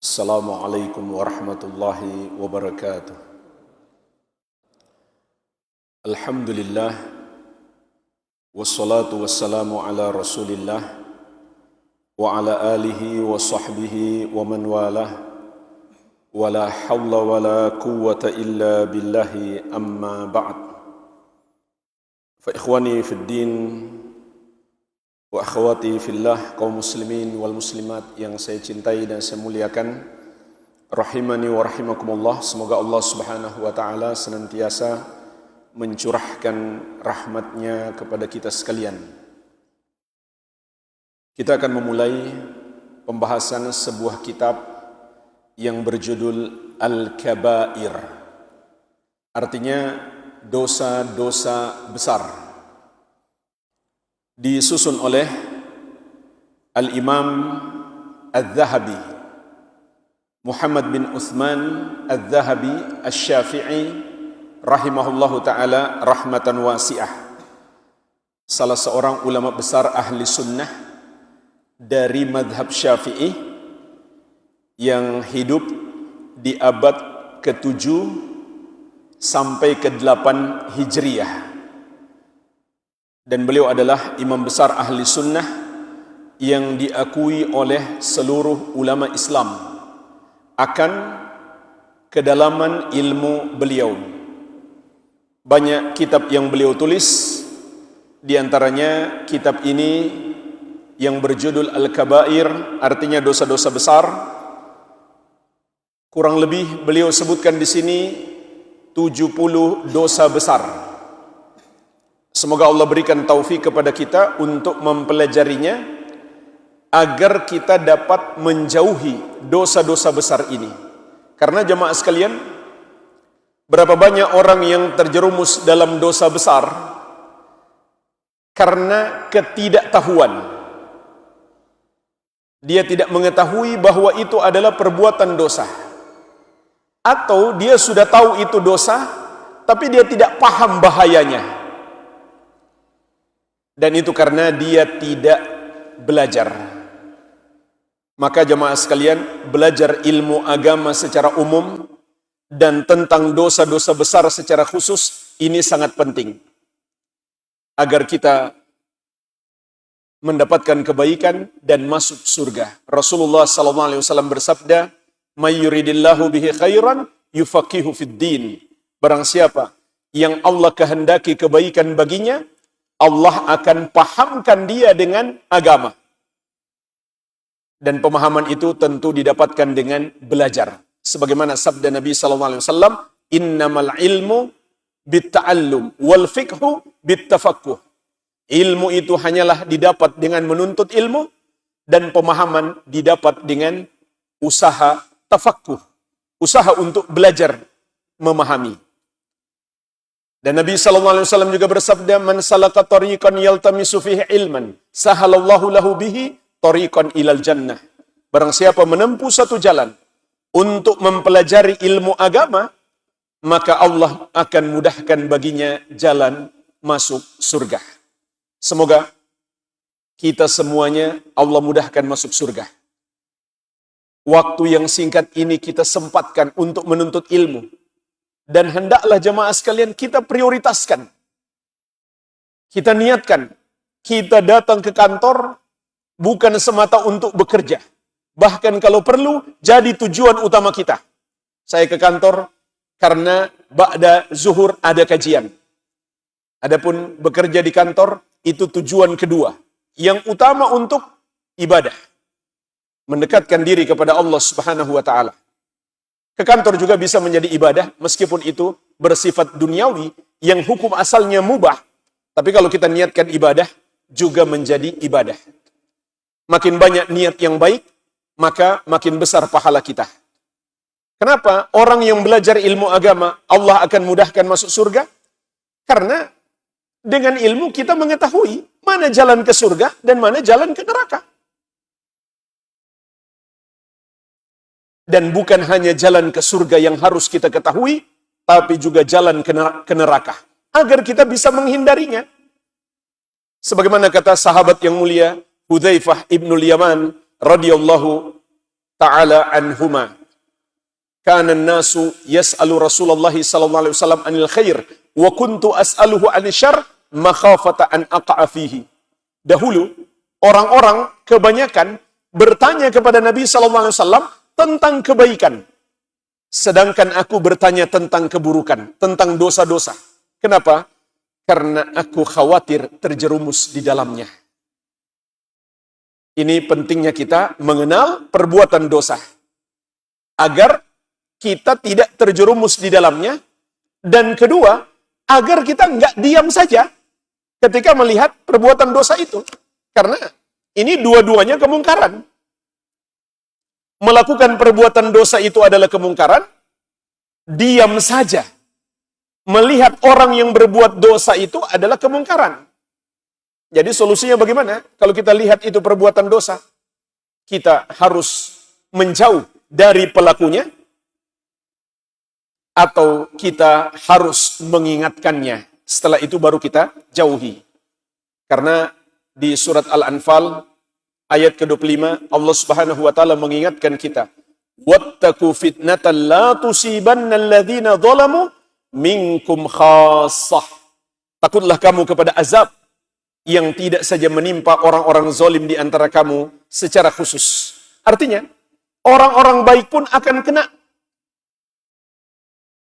Assalamualaikum warahmatullahi wabarakatuh. Alhamdulillah, wassalatu wassalamu ala rasulillah wa ala alihi wa sahbihi wa man walah, wa la hawla wa la quwwata illa billahi, amma ba'd. Fa ikhwani fid din wa akhwati fillah, kaum muslimin wal muslimat yang saya cintai dan saya muliakan, rahimani wa rahimakumullah. Semoga Allah subhanahu wa ta'ala senantiasa mencurahkan rahmatnya kepada kita sekalian. Kita akan memulai pembahasan sebuah kitab yang berjudul Al-Kabair, artinya dosa-dosa besar, disusun oleh Al-Imam Al-Zahabi, Muhammad bin Uthman Al-Zahabi Al-Syafi'i rahimahullahu ta'ala rahmatan wasi'ah, salah seorang ulama besar ahli sunnah dari madhab Syafi'i yang hidup di abad ke-7 sampai ke-8 Hijriyah. Dan beliau adalah imam besar ahli sunnah yang diakui oleh seluruh ulama Islam akan kedalaman ilmu beliau. Banyak kitab yang beliau tulis, di antaranya kitab ini yang berjudul Al-Kabair, artinya dosa-dosa besar. Kurang lebih beliau sebutkan di sini 70 dosa besar. Semoga Allah berikan taufik kepada kita untuk mempelajarinya agar kita dapat menjauhi dosa-dosa besar ini. Karena jemaah sekalian, berapa banyak orang yang terjerumus dalam dosa besar karena ketidaktahuan. Dia tidak mengetahui bahwa itu adalah perbuatan dosa. Atau dia sudah tahu itu dosa, tapi dia tidak paham bahayanya. Dan itu karena dia tidak belajar. Maka jemaah sekalian, belajar ilmu agama secara umum dan tentang dosa-dosa besar secara khusus ini sangat penting agar kita mendapatkan kebaikan dan masuk surga. Rasulullah SAW bersabda, "May yuridillahu bihi khairan yufaqihu fid din." Barang siapa yang Allah kehendaki kebaikan baginya, Allah akan pahamkan dia dengan agama. Dan pemahaman itu tentu didapatkan dengan belajar. Sebagaimana sabda Nabi SAW, "Innamal ilmu bitta'allum wal fiqhu bittafaqquh." Ilmu itu hanyalah didapat dengan menuntut ilmu, dan pemahaman didapat dengan usaha tafaqquh, usaha untuk belajar memahami. Dan Nabi SAW juga bersabda, "Man salaka tariqan yaltamisu fihi ilman, sahalallahu lahu bihi tariqan ilal jannah." Barang siapa menempuh satu jalan untuk mempelajari ilmu agama, maka Allah akan mudahkan baginya jalan masuk surga. Semoga kita semuanya Allah mudahkan masuk surga. Waktu yang singkat ini kita sempatkan untuk menuntut ilmu. Dan hendaklah jemaah sekalian kita prioritaskan. Kita niatkan, kita datang ke kantor bukan semata untuk bekerja. Bahkan kalau perlu, jadi tujuan utama kita. Saya ke kantor karena ba'da zuhur ada kajian. Adapun bekerja di kantor, itu tujuan kedua. Yang utama untuk ibadah. Mendekatkan diri kepada Allah Subhanahu wa ta'ala. Ke kantor juga bisa menjadi ibadah, meskipun itu bersifat duniawi, yang hukum asalnya mubah. Tapi kalau kita niatkan ibadah, juga menjadi ibadah. Makin banyak niat yang baik, maka makin besar pahala kita. Kenapa? Orang yang belajar ilmu agama, Allah akan mudahkan masuk surga. Karena dengan ilmu kita mengetahui mana jalan ke surga dan mana jalan ke neraka. Dan bukan hanya jalan ke surga yang harus kita ketahui, tapi juga jalan ke neraka, agar kita bisa menghindarinya. Sebagaimana kata sahabat yang mulia Hudzaifah ibnul Yaman radhiyallahu ta'ala anhuma. Kana an-nasu yas'alu Rasulullah sallallahu alaihi wasallam anil khair wa kuntu as'aluhu anil syarr makhafata an aqa'a fihi. Dahulu orang-orang kebanyakan bertanya kepada Nabi sallallahu alaihi wasallam tentang kebaikan, sedangkan aku bertanya tentang keburukan, tentang dosa-dosa. Kenapa? Karena aku khawatir terjerumus di dalamnya. Ini pentingnya kita mengenal perbuatan dosa, agar kita tidak terjerumus di dalamnya. Dan kedua, agar kita nggak diam saja ketika melihat perbuatan dosa itu. Karena ini dua-duanya kemungkaran. Melakukan perbuatan dosa itu adalah kemungkaran. Diam saja melihat orang yang berbuat dosa itu adalah kemungkaran. Jadi solusinya bagaimana? Kalau kita lihat itu perbuatan dosa, kita harus menjauh dari pelakunya, atau kita harus mengingatkannya. Setelah itu baru kita jauhi. Karena di surat Al-Anfal ayat ke-25 Allah Subhanahu wa taala mengingatkan kita, "Wattaqu fitnatan la tusibanna alladhina zalamu minkum khassah." Takutlah kamu kepada azab yang tidak saja menimpa orang-orang zalim di antara kamu secara khusus. Artinya, orang-orang baik pun akan kena.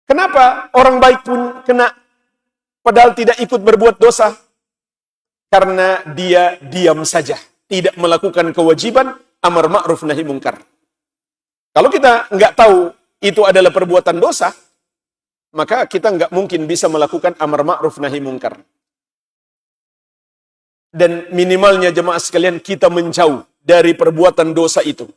Kenapa orang baik pun kena padahal tidak ikut berbuat dosa? Karena dia diam saja, tidak melakukan kewajiban amar ma'ruf nahi mungkar. Kalau kita nggak tahu itu adalah perbuatan dosa, maka kita nggak mungkin bisa melakukan amar ma'ruf nahi mungkar. Dan minimalnya jemaah sekalian, kita menjauh dari perbuatan dosa itu.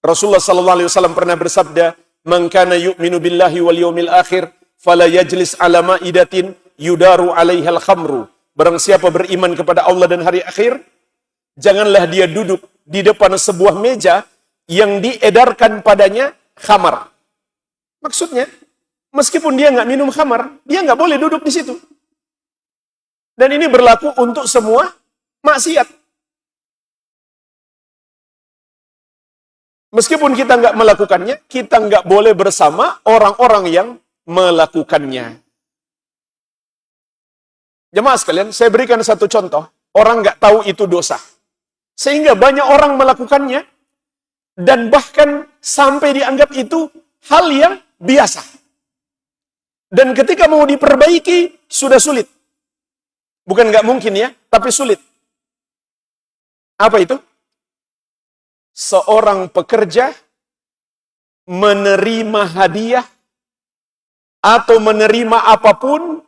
Rasulullah sallallahu alaihi wasallam pernah bersabda, "Man kana yu'minu billahi wal yawmil akhir fala yajlis ala ma'idatin yudaru 'alaihal khamru." Barang siapa beriman kepada Allah dan hari akhir, janganlah dia duduk di depan sebuah meja yang diedarkan padanya khamar. Maksudnya, meskipun dia nggak minum khamar, dia nggak boleh duduk di situ. Dan ini berlaku untuk semua maksiat. Meskipun kita nggak melakukannya, kita nggak boleh bersama orang-orang yang melakukannya. Jemaah sekalian, saya berikan satu contoh. Orang nggak tahu itu dosa, sehingga banyak orang melakukannya, dan bahkan sampai dianggap itu hal yang biasa. Dan ketika mau diperbaiki, sudah sulit. Bukan nggak mungkin ya, tapi sulit. Apa itu? Seorang pekerja menerima hadiah atau menerima apapun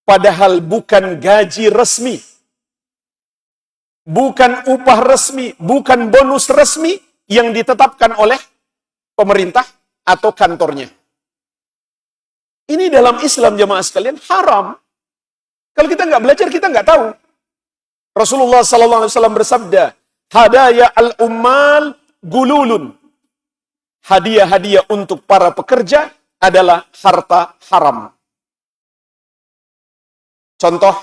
padahal bukan gaji resmi, bukan upah resmi, bukan bonus resmi yang ditetapkan oleh pemerintah atau kantornya. Ini dalam Islam jemaah sekalian haram. Kalau kita nggak belajar, kita nggak tahu. Rasulullah SAW bersabda, "Hadaya al-ummal gululun." Hadiah-hadiah untuk para pekerja adalah harta haram. Contoh,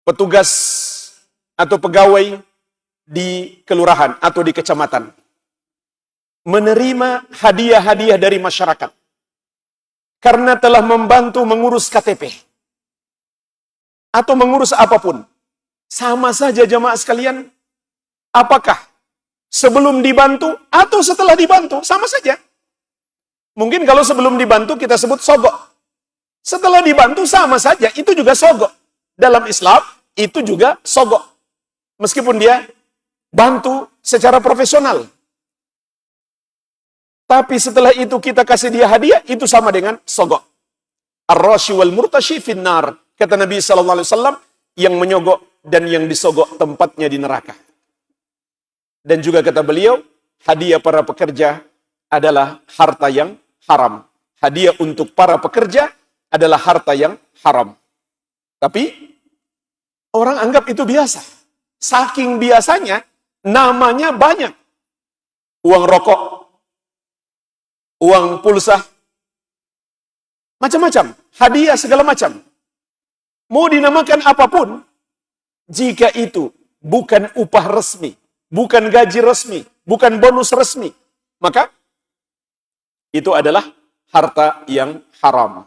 petugas atau pegawai di kelurahan atau di kecamatan menerima hadiah-hadiah dari masyarakat karena telah membantu mengurus KTP atau mengurus apapun. Sama saja jemaah sekalian, apakah sebelum dibantu atau setelah dibantu? Sama saja. Mungkin kalau sebelum dibantu kita sebut sogok. Setelah dibantu sama saja, itu juga sogok. Dalam Islam, itu juga sogok. Meskipun dia bantu secara profesional. Tapi setelah itu kita kasih dia hadiah, itu sama dengan sogok. Ar-rashi wal murtashi finnar. Kata Nabi SAW, yang menyogok dan yang disogok tempatnya di neraka. Dan juga kata beliau, hadiah para pekerja adalah harta yang haram. Hadiah untuk para pekerja adalah harta yang haram. Tapi orang anggap itu biasa. Saking biasanya, namanya banyak. Uang rokok, uang pulsa, macam-macam. Hadiah segala macam. Mau dinamakan apapun, jika itu bukan upah resmi, bukan gaji resmi, bukan bonus resmi, maka itu adalah harta yang haram.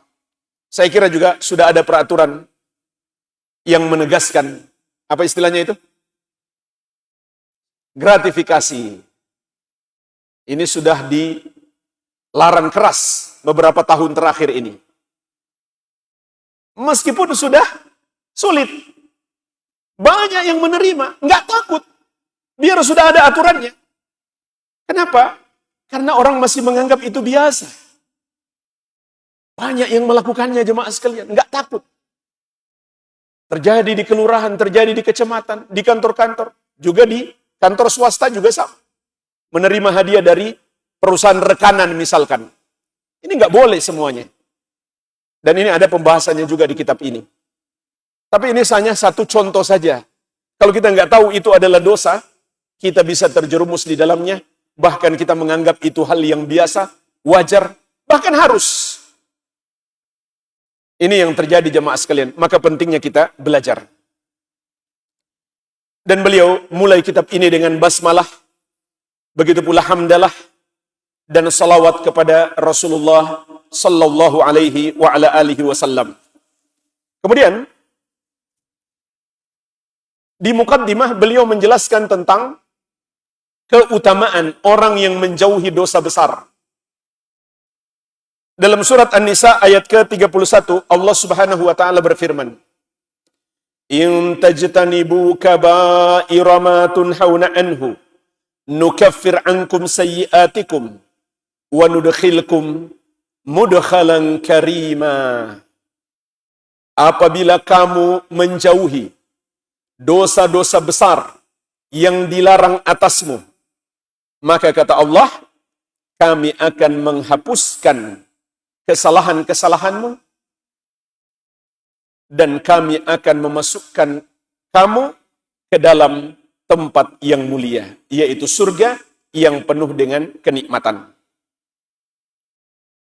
Saya kira juga sudah ada peraturan yang menegaskan, apa istilahnya itu? Gratifikasi. Ini sudah dilarang keras beberapa tahun terakhir ini. Meskipun sudah sulit. Banyak yang menerima, nggak takut. Biar sudah ada aturannya. Kenapa? Karena orang masih menganggap itu biasa. Banyak yang melakukannya jemaah sekalian, nggak takut. Terjadi di kelurahan, terjadi di kecamatan, di kantor-kantor, juga di kantor swasta juga sama. Menerima hadiah dari perusahaan rekanan misalkan. Ini nggak boleh semuanya. Dan ini ada pembahasannya juga di kitab ini. Tapi ini hanya satu contoh saja. Kalau kita nggak tahu itu adalah dosa, kita bisa terjerumus di dalamnya. Bahkan kita menganggap itu hal yang biasa, wajar, bahkan harus. Ini yang terjadi jemaah sekalian. Maka pentingnya kita belajar. Dan beliau mulai kitab ini dengan basmalah. Begitu pula hamdalah. Dan salawat kepada Rasulullah sallallahu alaihi wa ala alihi wasallam. Kemudian, di mukaddimah beliau menjelaskan tentang keutamaan orang yang menjauhi dosa besar. Dalam surat An-Nisa ayat ke-31, Allah Subhanahu wa taala berfirman, "In tajtanibu kaba'ira ma tunhauna anhu, nukaffir ankum sayyi'atikum wa nudkhilkum mudkhalan karima." Apabila kamu menjauhi dosa-dosa besar yang dilarang atasmu, maka kata Allah, kami akan menghapuskan kesalahan-kesalahanmu dan kami akan memasukkan kamu ke dalam tempat yang mulia, yaitu surga yang penuh dengan kenikmatan.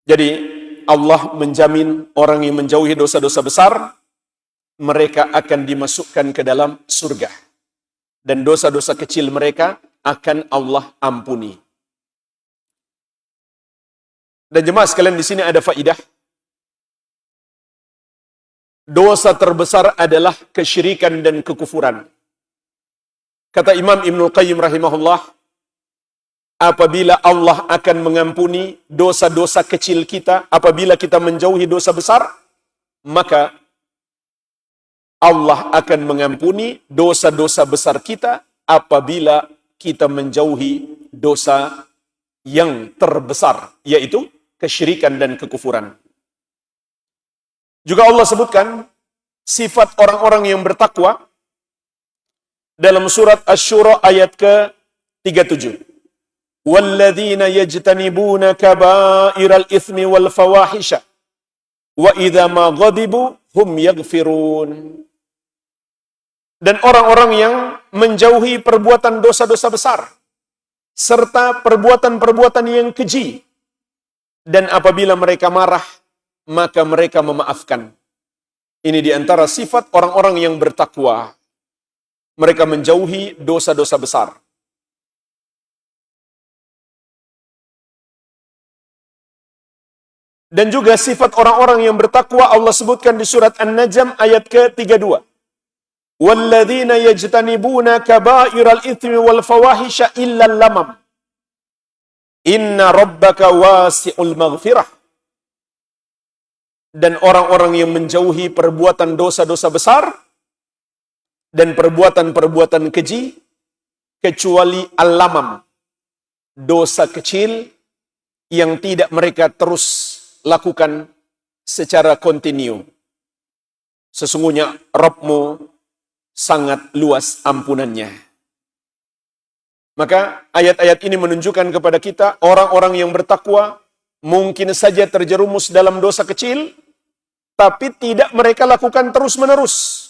Jadi Allah menjamin orang yang menjauhi dosa-dosa besar, mereka akan dimasukkan ke dalam surga. Dan dosa-dosa kecil mereka akan Allah ampuni. Dan jemaah sekalian, di sini ada faidah. Dosa terbesar adalah kesyirikan dan kekufuran. Kata Imam Ibnul Qayyim rahimahullah, apabila Allah akan mengampuni dosa-dosa kecil kita, apabila kita menjauhi dosa besar, maka Allah akan mengampuni dosa-dosa besar kita apabila kita menjauhi dosa yang terbesar, yaitu kesyirikan dan kekufuran. Juga Allah sebutkan sifat orang-orang yang bertakwa dalam surat Asy-Syura ayat ke-37. وَالَّذِينَ يَجْتَنِبُونَ كَبَائِرَ الْإِثْمِ وَالْفَوَاحِشَ وَإِذَا مَا غَضِبُوا هُمْ يَغْفِرُونَ. Dan orang-orang yang menjauhi perbuatan dosa-dosa besar serta perbuatan-perbuatan yang keji, dan apabila mereka marah, maka mereka memaafkan. Ini diantara sifat orang-orang yang bertakwa. Mereka menjauhi dosa-dosa besar. Dan juga sifat orang-orang yang bertakwa Allah sebutkan di surat An-Najm ayat ke-32. وَالَّذِينَ يَجْتَنِبُونَ كَبَائِرَ الْإِثْمِ وَالْفَوَاحِشَ إِلَّا اللَّمَمَ إِنَّ رَبَّكَ وَاسِعُ الْمَغْفِرَةِ. Dan orang-orang yang menjauhi perbuatan dosa-dosa besar dan perbuatan-perbuatan keji, kecuali al-lamam, dosa kecil yang tidak mereka terus lakukan secara kontinu. Sesungguhnya Rabbmu sangat luas ampunannya. Maka ayat-ayat ini menunjukkan kepada kita orang-orang yang bertakwa mungkin saja terjerumus dalam dosa kecil, tapi tidak mereka lakukan terus-menerus.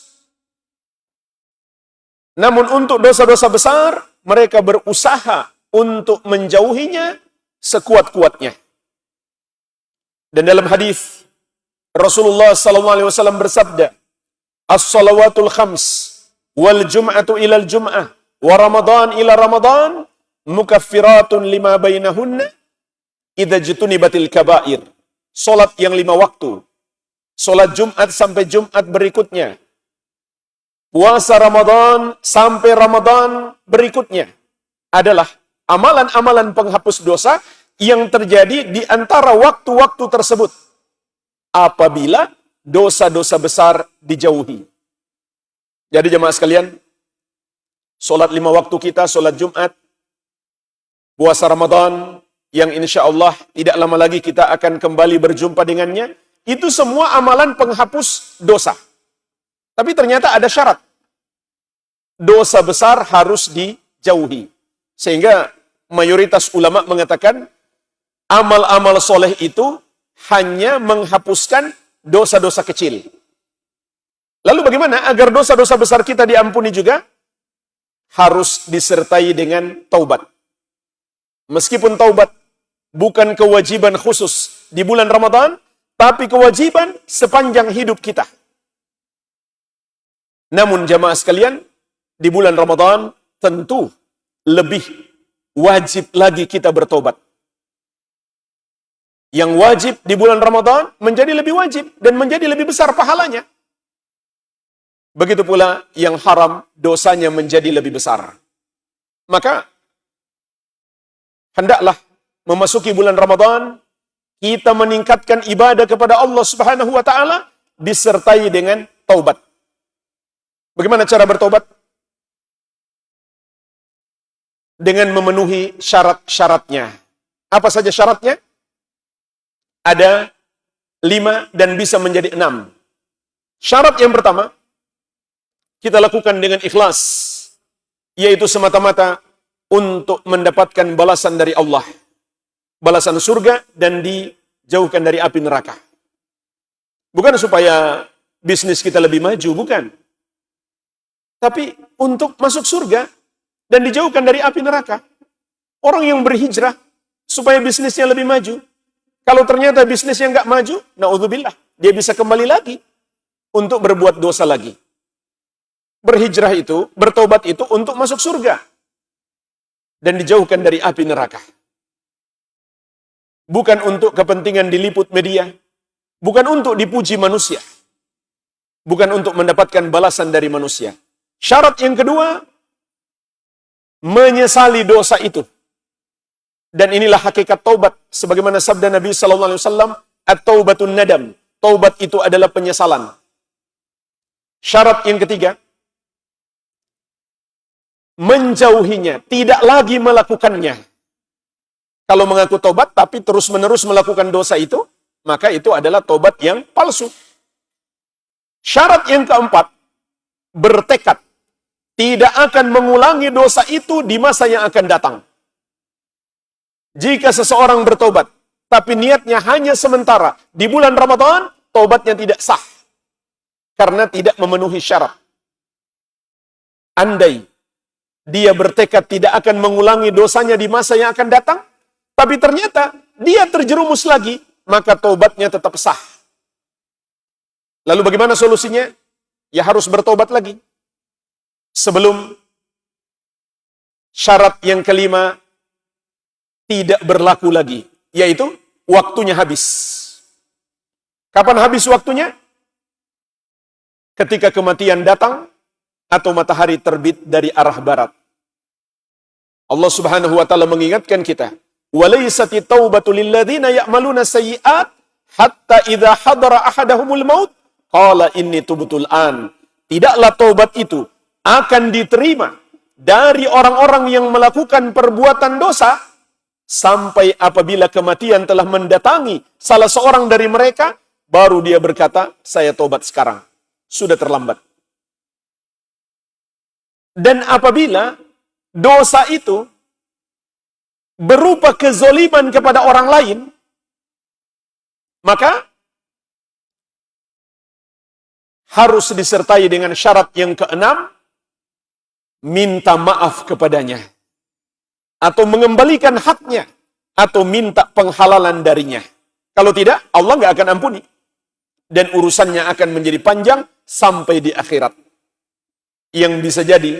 Namun untuk dosa-dosa besar, mereka berusaha untuk menjauhinya sekuat-kuatnya. Dan dalam hadis Rasulullah SAW bersabda, "As-salawatul khams wal jum'atu ilal jum'ah wa Ramadan ila Ramadan mukaffiratun lima bainahunna idza jutunibatil kabair. Salat yang 5 waktu. Salat Jumat sampai Jumat berikutnya. Puasa Ramadan sampai Ramadan berikutnya adalah amalan-amalan penghapus dosa yang terjadi di antara waktu-waktu tersebut apabila dosa-dosa besar dijauhi. Jadi jemaah sekalian, salat 5 waktu kita, salat Jumat, puasa Ramadan, yang insya Allah tidak lama lagi kita akan kembali berjumpa dengannya, itu semua amalan penghapus dosa. Tapi ternyata ada syarat. Dosa besar harus dijauhi. Sehingga mayoritas ulama mengatakan, amal-amal soleh itu hanya menghapuskan dosa-dosa kecil. Lalu bagaimana agar dosa-dosa besar kita diampuni juga? Harus disertai dengan taubat. Meskipun taubat bukan kewajiban khusus di bulan Ramadan, tapi kewajiban sepanjang hidup kita. Namun jamaah sekalian, di bulan Ramadan tentu lebih wajib lagi kita bertobat. Yang wajib di bulan Ramadan menjadi lebih wajib dan menjadi lebih besar pahalanya. Begitu pula yang haram dosanya menjadi lebih besar. Maka hendaklah memasuki bulan Ramadan kita meningkatkan ibadah kepada Allah Subhanahu wa taala disertai dengan taubat. Bagaimana cara bertobat? Dengan memenuhi syarat-syaratnya. Apa saja syaratnya? Ada 5 dan bisa menjadi 6. Syarat yang pertama, kita lakukan dengan ikhlas, yaitu semata-mata untuk mendapatkan balasan dari Allah. Balasan surga dan dijauhkan dari api neraka. Bukan supaya bisnis kita lebih maju, bukan. Tapi untuk masuk surga dan dijauhkan dari api neraka. Orang yang berhijrah supaya bisnisnya lebih maju. Kalau ternyata bisnisnya nggak maju, naudzubillah, dia bisa kembali lagi untuk berbuat dosa lagi. Berhijrah itu, bertobat itu untuk masuk surga dan dijauhkan dari api neraka. Bukan untuk kepentingan diliput media, bukan untuk dipuji manusia, bukan untuk mendapatkan balasan dari manusia. Syarat yang kedua, menyesali dosa itu. Dan inilah hakikat taubat. Sebagaimana sabda Nabi SAW, at-taubatun nadam. Taubat itu adalah penyesalan. Syarat yang ketiga, menjauhinya, tidak lagi melakukannya. Kalau mengaku taubat tapi terus-menerus melakukan dosa itu, maka itu adalah taubat yang palsu. Syarat yang keempat, bertekad tidak akan mengulangi dosa itu di masa yang akan datang. Jika seseorang bertobat, tapi niatnya hanya sementara di bulan Ramadan, taubatnya tidak sah. Karena tidak memenuhi syarat. Andai dia bertekad tidak akan mengulangi dosanya di masa yang akan datang, tapi ternyata dia terjerumus lagi, maka taubatnya tetap sah. Lalu bagaimana solusinya? Ya harus bertobat lagi. Sebelum syarat yang kelima tidak berlaku lagi, yaitu waktunya habis. Kapan habis waktunya? Ketika kematian datang atau matahari terbit dari arah barat. Allah Subhanahu wa taala mengingatkan kita, "Walaysati taubatu lil ladzina ya'maluna sayyi'at hatta idza hadara ahadahumul maut qala inni tubtul an." Tidaklah taubat itu akan diterima dari orang-orang yang melakukan perbuatan dosa sampai apabila kematian telah mendatangi salah seorang dari mereka, baru dia berkata, saya tobat sekarang. Sudah terlambat. Dan apabila dosa itu berupa kezoliman kepada orang lain, maka harus disertai dengan syarat yang keenam, minta maaf kepadanya, atau mengembalikan haknya, atau minta penghalalan darinya. Kalau tidak, Allah nggak akan ampuni. Dan urusannya akan menjadi panjang sampai di akhirat. Yang bisa jadi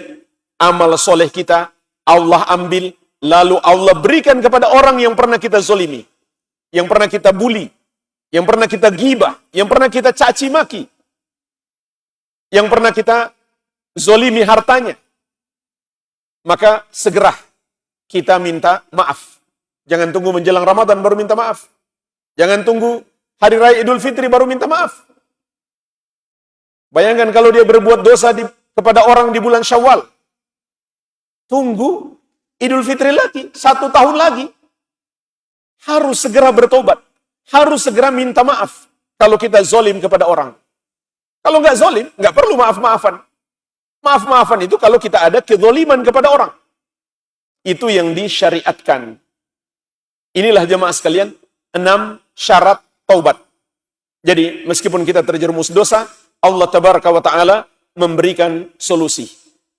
amal soleh kita, Allah ambil, lalu Allah berikan kepada orang yang pernah kita zolimi, yang pernah kita bully, yang pernah kita gibah, yang pernah kita caci maki, yang pernah kita zolimi hartanya. Maka segera kita minta maaf. Jangan tunggu menjelang Ramadan baru minta maaf. Jangan tunggu Hari Raya Idul Fitri baru minta maaf. Bayangkan kalau dia berbuat dosa kepada orang di bulan Syawal. Tunggu Idul Fitri lagi, 1 tahun lagi. Harus segera bertobat. Harus segera minta maaf kalau kita zolim kepada orang. Kalau nggak zolim, nggak perlu maaf-maafan. Maaf-maafan itu kalau kita ada kezoliman kepada orang. Itu yang disyariatkan. Inilah jemaah sekalian, 6 syarat taubat. Jadi, meskipun kita terjerumus dosa, Allah Tabaraka wa Ta'ala memberikan solusi,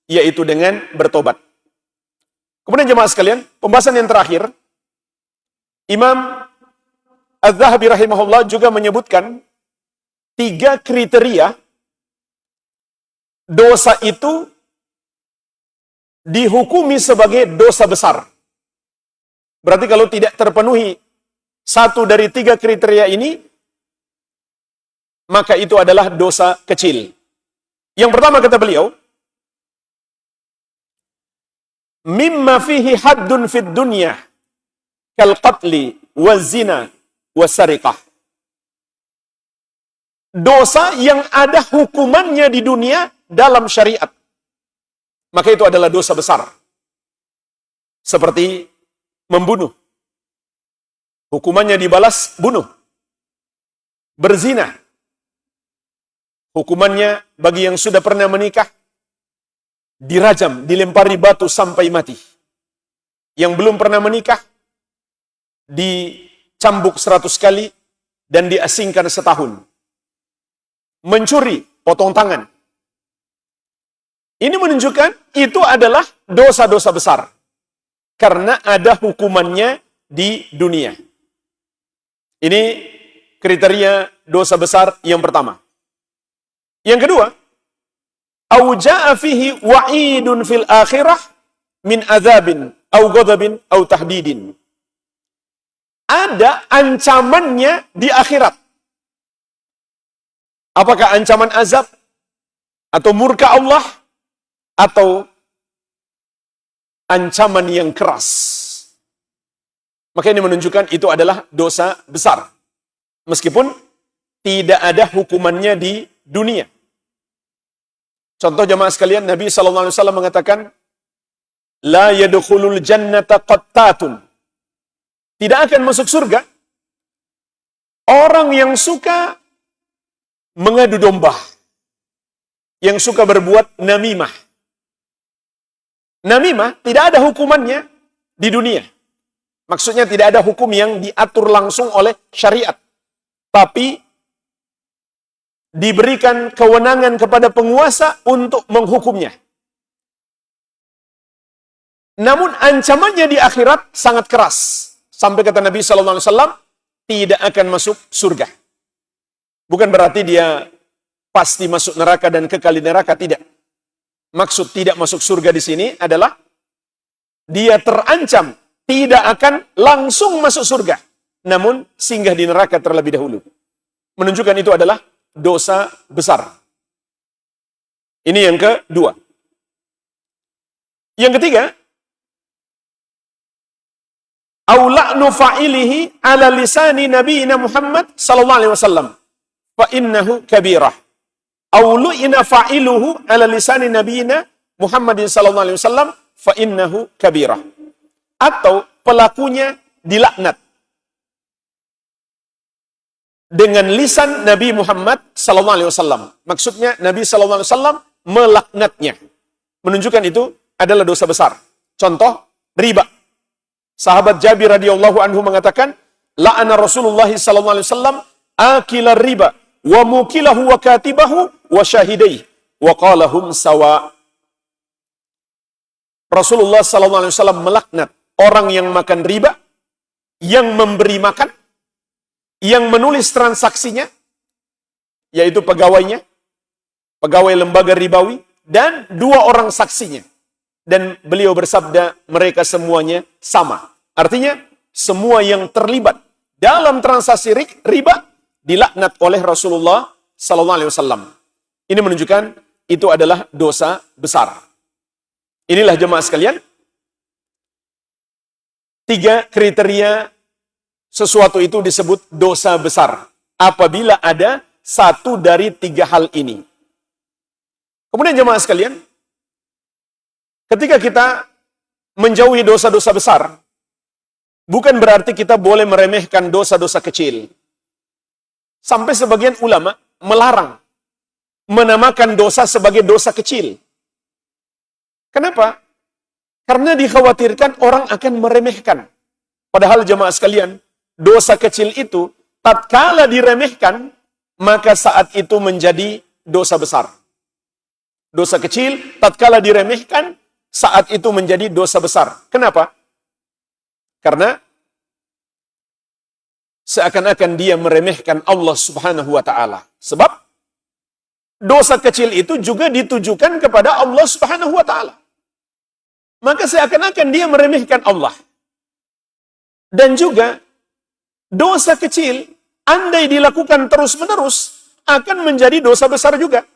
yaitu dengan bertobat. Kemudian jemaah sekalian, pembahasan yang terakhir, Imam Az-Zahabi rahimahullah juga menyebutkan 3 kriteria dosa itu dihukumi sebagai dosa besar. Berarti kalau tidak terpenuhi 1 dari 3 kriteria ini, maka itu adalah dosa kecil. Yang pertama kata beliau, mimma fihi haddun fid dunya kal qatli wa zina wa sariqah. Dosa yang ada hukumannya di dunia dalam syariat, maka itu adalah dosa besar. Seperti membunuh. Hukumannya dibalas bunuh. Berzina. Hukumannya bagi yang sudah pernah menikah, dirajam, dilempari batu sampai mati. Yang belum pernah menikah, dicambuk 100 kali dan diasingkan setahun. Mencuri, potong tangan. Ini menunjukkan itu adalah dosa-dosa besar. Karena ada hukumannya di dunia. Ini kriteria dosa besar yang pertama. Yang kedua, au jaa fihi wa'idun fil akhirah min azabin au ghadabin au tahdidin. Ada ancamannya di akhirat. Apakah ancaman azab atau murka Allah atau ancaman yang keras? Maka ini menunjukkan itu adalah dosa besar. Meskipun tidak ada hukumannya di dunia. Contoh jemaah sekalian, Nabi SAW mengatakan, la yadkhulul jannata qattatun. Tidak akan masuk surga orang yang suka mengadu domba, yang suka berbuat namimah. Namimah tidak ada hukumannya di dunia. Maksudnya tidak ada hukum yang diatur langsung oleh syariat. Tapi diberikan kewenangan kepada penguasa untuk menghukumnya. Namun ancamannya di akhirat sangat keras. Sampai kata Nabi SAW, tidak akan masuk surga. Bukan berarti dia pasti masuk neraka dan kekal di neraka, tidak. Maksud tidak masuk surga di sini adalah dia terancam tidak akan langsung masuk surga, namun singgah di neraka terlebih dahulu. Menunjukkan itu adalah dosa besar. Ini yang kedua. Yang ketiga, au la'nu fa'ilihi ala lisani nabiyina Muhammad sallallahu alaihi wasallam fa innahu kabirah. Au lu'ina fa'iluhu ala lisani nabiyina Muhammadin sallallahu alaihi wasallam fa innahu kabirah. Atau pelakunya dilaknat dengan lisan Nabi Muhammad sallallahu alaihi wasallam. Maksudnya Nabi sallallahu alaihi wasallam melaknatnya. Menunjukkan itu adalah dosa besar. Contoh, riba. Sahabat Jabir radhiyallahu anhu mengatakan, la'ana Rasulullah sallallahu alaihi wasallam akila riba wa mukilahu wa katibahu wa syahidaihi wa qala hum sawa. Rasulullah sallallahu alaihi wasallam melaknat orang yang makan riba, yang memberi makan, yang menulis transaksinya, yaitu pegawainya, pegawai lembaga ribawi, dan 2 orang saksinya. dan beliau bersabda, mereka semuanya sama. Artinya, semua yang terlibat dalam transaksi riba dilaknat oleh Rasulullah sallallahu alaihi wasallam. Ini menunjukkan itu adalah dosa besar. Inilah jemaah sekalian, 3 kriteria sesuatu itu disebut dosa besar apabila ada satu dari 3 hal ini. Kemudian jemaah sekalian, ketika kita menjauhi dosa-dosa besar, bukan berarti kita boleh meremehkan dosa-dosa kecil. Sampai sebagian ulama melarang menamakan dosa sebagai dosa kecil. Kenapa? Karena dikhawatirkan orang akan meremehkan. Padahal jemaah sekalian, dosa kecil itu tatkala diremehkan, maka saat itu menjadi dosa besar. Dosa kecil tatkala diremehkan, saat itu menjadi dosa besar. Kenapa? Karena seakan-akan dia meremehkan Allah Subhanahu wa taala. Sebab dosa kecil itu juga ditujukan kepada Allah Subhanahu wa taala. Maka seakan-akan dia meremehkan Allah. Dan juga dosa kecil andai dilakukan terus-menerus akan menjadi dosa besar juga.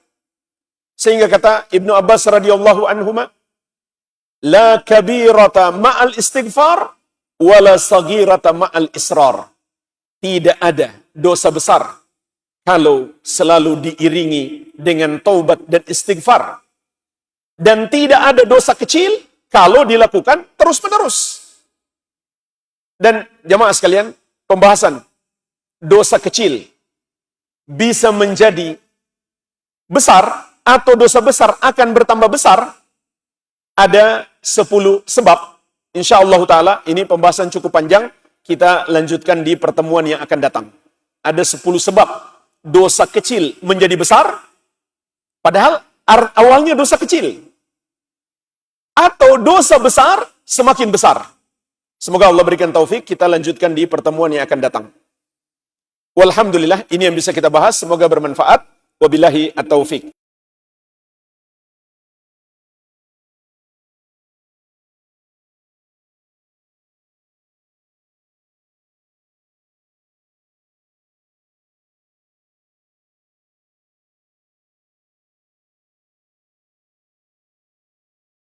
Sehingga kata Ibnu Abbas radhiyallahu anhuma, la kabirata ma'al istighfar wala saghirata ma'al israr. Tidak ada dosa besar kalau selalu diiringi dengan taubat dan istighfar. Dan tidak ada dosa kecil kalau dilakukan terus-menerus. Dan jamaah sekalian, pembahasan dosa kecil bisa menjadi besar atau dosa besar akan bertambah besar, ada 10 sebab. Insyaallah ta'ala, ini pembahasan cukup panjang, kita lanjutkan di pertemuan yang akan datang. Ada 10 sebab dosa kecil menjadi besar, padahal awalnya dosa kecil. Atau dosa besar semakin besar. Semoga Allah berikan taufik, kita lanjutkan di pertemuan yang akan datang. Walhamdulillah, ini yang bisa kita bahas, semoga bermanfaat. Wabillahi at-taufiq.